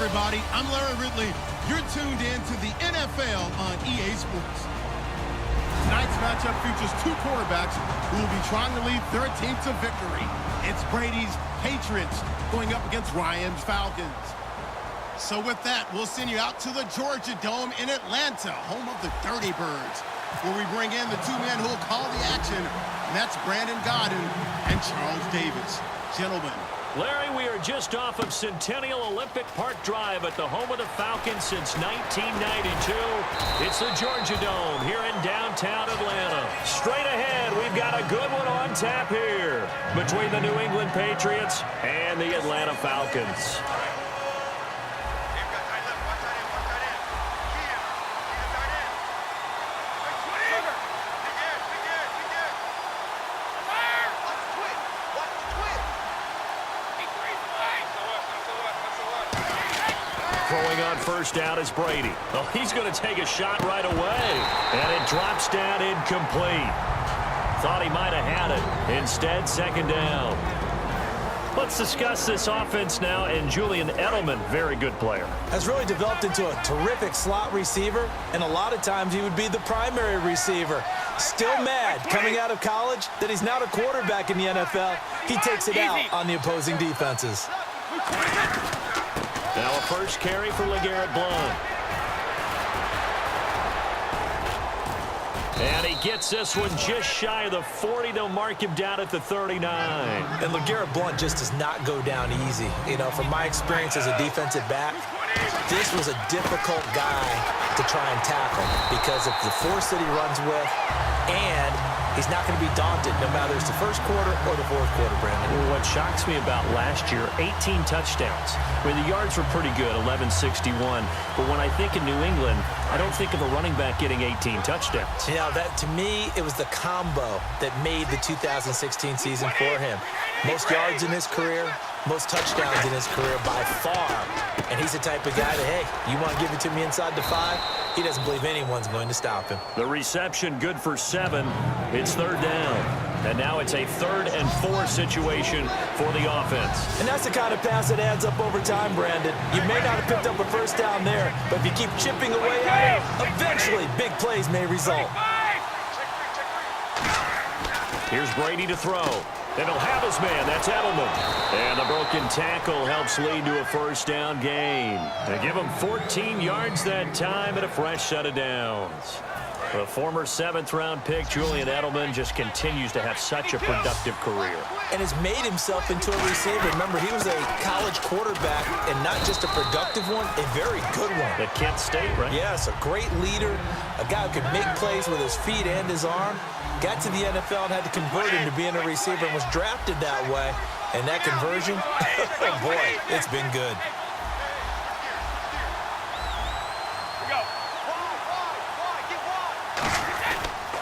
everybody. I'm Larry Ridley. You're tuned in to the NFL on EA Sports. Tonight's matchup features two quarterbacks who will be trying to lead their team to victory. It's Brady's Patriots going up against Ryan's Falcons. So with that, we'll send you out to the Georgia Dome in Atlanta, home of the Dirty Birds, where we bring in the two men who will call the action, and that's Brandon Godden and Charles Davis. Gentlemen. Larry, we are just off of Centennial Olympic Park Drive at the home of the Falcons since 1992. It's the Georgia Dome here in downtown Atlanta. Straight ahead, we've got a good one on tap here between the New England Patriots and the Atlanta Falcons. Throwing on first down is Brady. Oh, he's going to take a shot right away. And it drops down incomplete. Thought he might have had it. Instead, second down. Let's discuss this offense now. And Julian Edelman, very good player. Has really developed into a terrific slot receiver. And a lot of times he would be the primary receiver. Still mad coming out of college that he's not a quarterback in the NFL. He takes it out on the opposing defenses. Now a first carry for LeGarrette Blount. And he gets this one just shy of the 40. They'll mark him down at the 39. And LeGarrette Blount just does not go down easy. You know, from my experience as a defensive back, this was a difficult guy to try and tackle because of the force that he runs with, and he's not going to be daunted no matter it's the first quarter or the fourth quarter, Brandon. Well, what shocks me about last year, 18 touchdowns. I mean, the yards were pretty good, 1161. But when I think of New England, I don't think of a running back getting 18 touchdowns. You know, that to me, it was the combo that made the 2016 season for him. Most yards in his career, most touchdowns in his career by far. And he's the type of guy that, hey, you want to give it to me inside the 5? He doesn't believe anyone's going to stop him. The reception good for 7. It's third down. And now it's a 3rd and 4 situation for the offense. And that's the kind of pass that adds up over time, Brandon. You may not have picked up a first down there, but if you keep chipping away at it, eventually big plays may result. Here's Brady to throw. And he'll have his man. That's Edelman. And the broken tackle helps lead to a first down gain. They give him 14 yards that time and a fresh set of downs. The former 7th-round pick, Julian Edelman, just continues to have such a productive career. And has made himself into a receiver. Remember, he was a college quarterback, and not just a productive one, a very good one. At Kent State, right? Yes, a great leader, a guy who could make plays with his feet and his arm. Got to the NFL and had to convert into being a receiver and was drafted that way. And that conversion, oh boy, it's been good.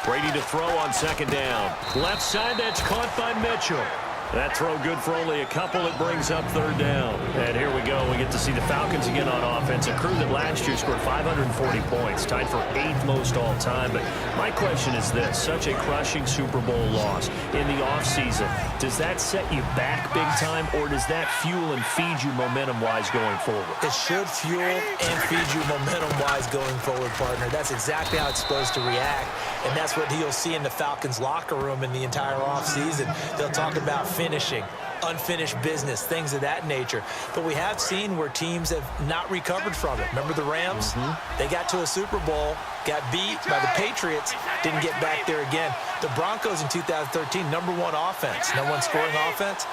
Brady to throw on second down. Left side, that's caught by Mitchell. That throw good for only a couple. It brings up third down. And here we go. We get to see the Falcons again on offense. A crew that last year scored 540 points, tied for 8th most all time. But my question is this. Such a crushing Super Bowl loss in the offseason. Does that set you back big time, or does that fuel and feed you momentum-wise going forward? It should fuel and feed you momentum-wise going forward, partner. That's exactly how it's supposed to react. And that's what you'll see in the Falcons locker room in the entire offseason. They'll talk about finishing, unfinished business, things of that nature. But we have seen where teams have not recovered from it. Remember the Rams? They got to a Super Bowl, got beat by the Patriots, didn't get back there again. The Broncos in 2013, #1 offense, #1 scoring offense.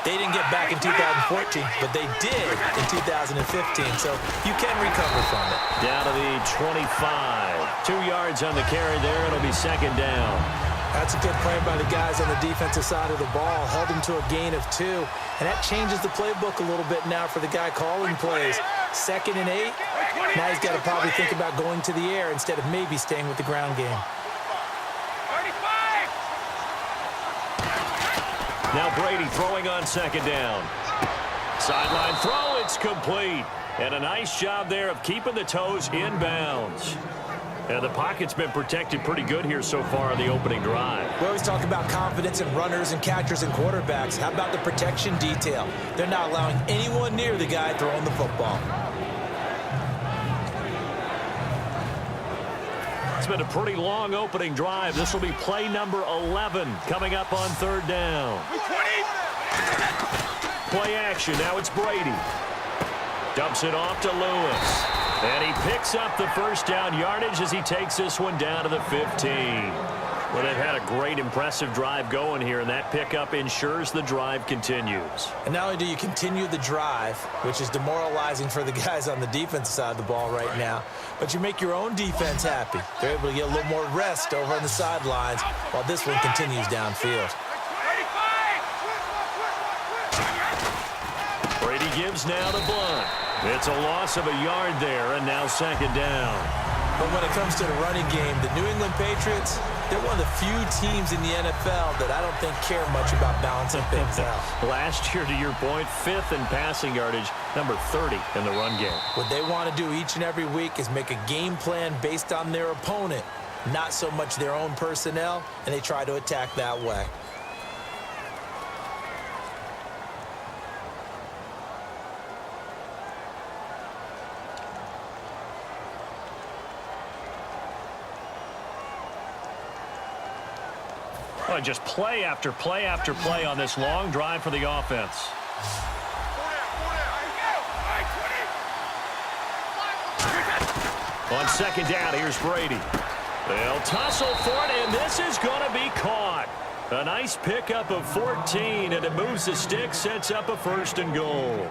They didn't get back in 2014, but they did in 2015, so you can recover from it. Down to the 25. 2 yards on the carry there. It'll be second down. That's a good play by the guys on the defensive side of the ball. Held him to a gain of 2, and that changes the playbook a little bit now for the guy calling plays. 2nd and 8. Now he's got to probably think about going to the air instead of maybe staying with the ground game. Now Brady throwing on second down. Sideline throw, it's complete. And a nice job there of keeping the toes in bounds. And the pocket's been protected pretty good here so far on the opening drive. We always talk about confidence in runners and catchers and quarterbacks. How about the protection detail? They're not allowing anyone near the guy throwing the football. It's been a pretty long opening drive. This will be play number 11 coming up on third down. Play action. Now it's Brady. Dumps it off to Lewis. And he picks up the first down yardage as he takes this one down to the 15. Well, they've had a great, impressive drive going here, and that pickup ensures the drive continues. And not only do you continue the drive, which is demoralizing for the guys on the defensive side of the ball right now, but you make your own defense happy. They're able to get a little more rest over on the sidelines while this one continues downfield. Brady gives now to Blunt. It's a loss of a yard there, and now second down. But when it comes to the running game, the New England Patriots, they're one of the few teams in the NFL that I don't think care much about balancing things out. Last year, to your point, 5th in passing yardage, number 30 in the run game. What they want to do each and every week is make a game plan based on their opponent, not so much their own personnel, and they try to attack that way. Oh, just play after play after play on this long drive for the offense. On second down, here's Brady. They'll tussle for it, and this is going to be caught. A nice pickup of 14, and it moves the stick, sets up a 1st and goal.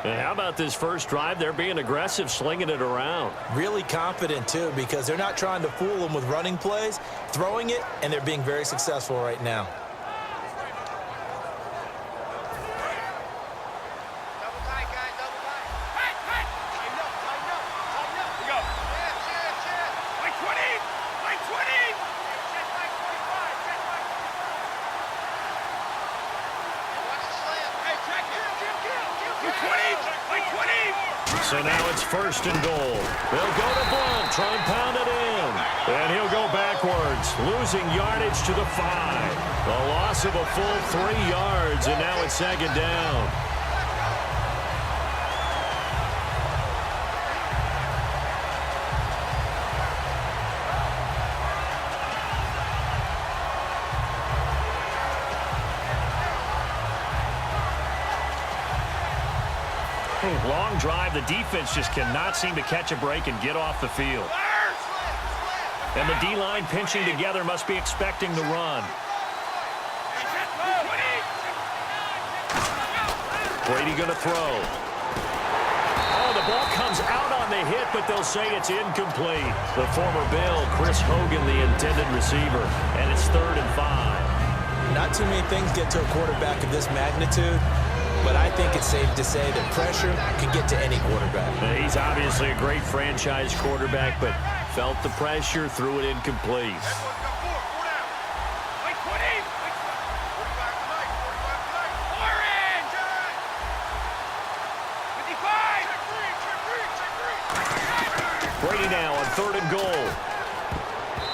And how about this first drive? They're being aggressive, slinging it around. Really confident, too, because they're not trying to fool them with running plays, throwing it, and they're being very successful right now. So now it's 1st and goal. They'll go to Blunt, try and pound it in. And he'll go backwards, losing yardage to the 5. A loss of a full 3 yards, and now it's second down. Long drive. The defense just cannot seem to catch a break and get off the field. And the D-line pinching together must be expecting the run. Brady going to throw. Oh, the ball comes out on the hit, but they'll say it's incomplete. The former Bill, Chris Hogan, the intended receiver. And it's 3rd and 5. Not too many things get to a quarterback of this magnitude, but I think it's safe to say that pressure can get to any quarterback. He's obviously a great franchise quarterback, but felt the pressure, threw it incomplete. Brady now on 3rd and goal.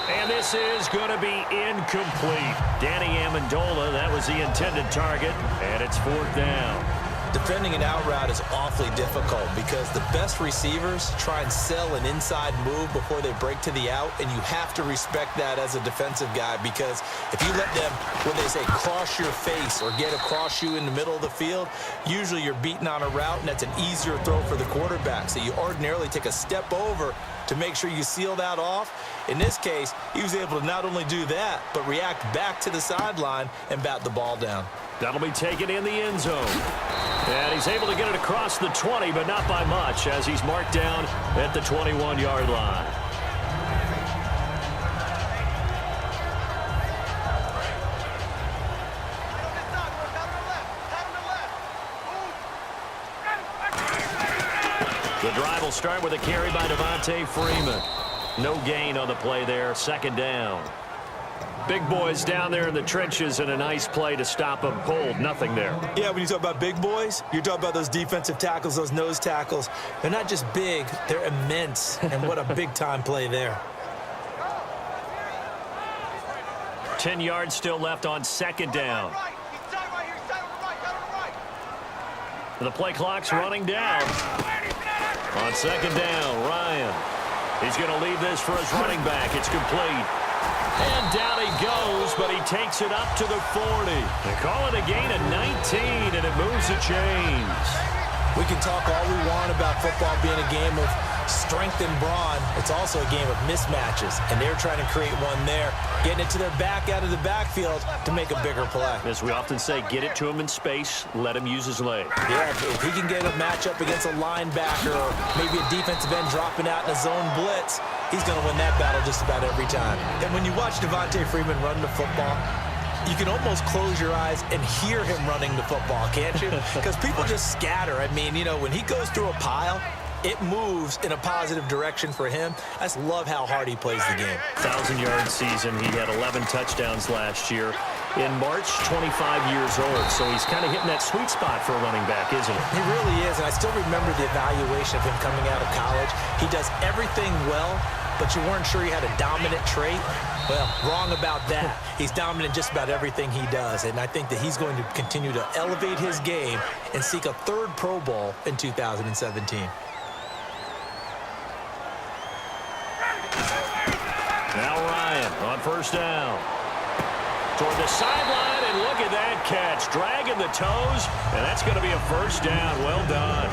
And this is going to be incomplete. Danny Amendola, that was the intended target, and it's 4th down. Defending an out route is awfully difficult because the best receivers try and sell an inside move before they break to the out, and you have to respect that as a defensive guy because if you let them, when they say cross your face or get across you in the middle of the field, usually you're beaten on a route, and that's an easier throw for the quarterback. So you ordinarily take a step over to make sure you seal that off. In this case, he was able to not only do that, but react back to the sideline and bat the ball down. That'll be taken in the end zone. And he's able to get it across the 20, but not by much, as he's marked down at the 21-yard line. The drive will start with a carry by Devontae Freeman. No gain on the play there, second down. Big boys down there in the trenches, and a nice play to stop them cold. Nothing there. Yeah, when you talk about big boys, you're talking about those defensive tackles, those nose tackles. They're not just big, they're immense, and what a big-time play there. 10 yards still left on second down. The play clock's running down. On second down, Ryan. He's going to leave this for his running back. It's complete. And down he goes, but he takes it up to the 40. They call it a gain of 19, and it moves the chains. We can talk all we want about football being a game of strength and brawn. It's also a game of mismatches, and they're trying to create one there, getting it to their back out of the backfield to make a bigger play. As we often say, get it to him in space, let him use his leg. Yeah, if he can get a matchup against a linebacker or maybe a defensive end dropping out in a zone blitz, he's going to win that battle just about every time. And when you watch Devontae Freeman run the football, you can almost close your eyes and hear him running the football, can't you? Because people just scatter. I mean, you know, when he goes through a pile, it moves in a positive direction for him. I just love how hard he plays the game. 1,000-yard season. He had 11 touchdowns last year. In March, 25 years old. So he's kind of hitting that sweet spot for a running back, isn't he? He really is, and I still remember the evaluation of him coming out of college. He does everything well, but you weren't sure he had a dominant trait. Well, wrong about that. He's dominant just about everything he does, and I think that he's going to continue to elevate his game and seek a third Pro Bowl in 2017. Now Ryan on first down. Toward the sideline, and look at that catch. Dragging the toes, and that's going to be a first down. Well done.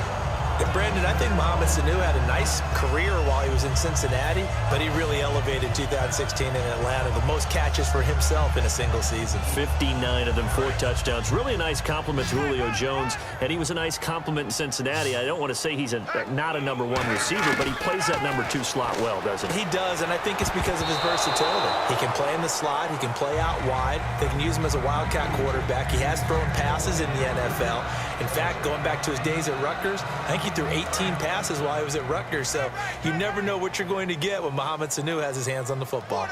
And Brandon, I think Mohamed Sanu had a nice career while he was in Cincinnati, but he really elevated 2016 in Atlanta. The most catches for himself in a single season. 59 of them, 4 touchdowns. Really a nice compliment to Julio Jones, and he was a nice compliment in Cincinnati. I don't want to say he's not a number 1 receiver, but he plays that number 2 slot well, doesn't he? He does, and I think it's because of his versatility. He can play in the slot. He can play out wide. They can use him as a wildcat quarterback. He has thrown passes in the NFL. In fact, going back to his days at Rutgers, I think he threw 18 passes while he was at Rutgers, so you never know what you're going to get when Mohamed Sanu has his hands on the football.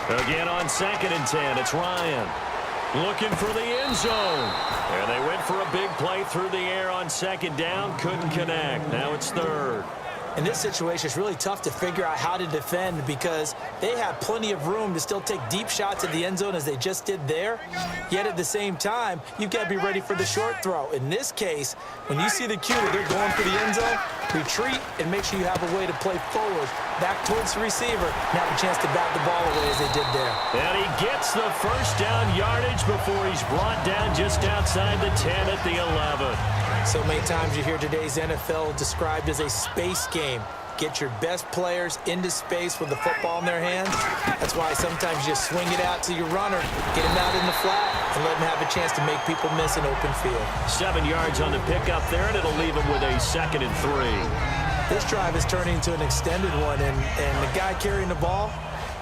Again on 2nd and 10, it's Ryan looking for the end zone. And they went for a big play through the air on 2nd down, couldn't connect. Now it's 3rd. In this situation, it's really tough to figure out how to defend because they have plenty of room to still take deep shots at the end zone as they just did there. Yet at the same time, you've got to be ready for the short throw. In this case, when you see the cue that they're going for the end zone, retreat and make sure you have a way to play forward, back towards the receiver, and have a chance to bat the ball away as they did there. And he gets the first down yardage before he's brought down just outside the 10 at the 11. So many times you hear today's NFL described as a space game. Get your best players into space with the football in their hands. That's why sometimes you just swing it out to your runner, get him out in the flat, and let him have a chance to make people miss an open field. 7 yards on the pickup there, and it'll leave him with a 2nd and 3. This drive is turning into an extended one, and the guy carrying the ball,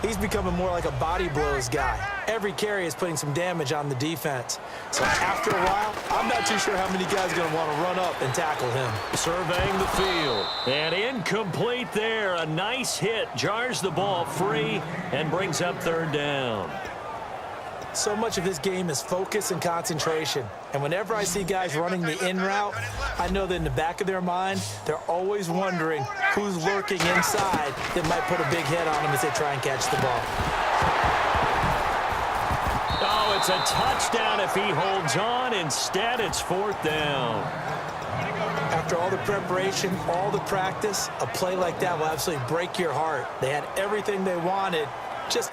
he's becoming more like a body blows guy. Every carry is putting some damage on the defense. So after a while, I'm not too sure how many guys are going to want to run up and tackle him. Surveying the field. And incomplete there. A nice hit. Jars the ball free and brings up 3rd down. So much of this game is focus and concentration. And whenever I see guys running the in route, I know that in the back of their mind, they're always wondering who's lurking inside that might put a big hit on them as they try and catch the ball. Oh, it's a touchdown if he holds on. Instead, it's 4th down. After all the preparation, all the practice, a play like that will absolutely break your heart. They had everything they wanted, just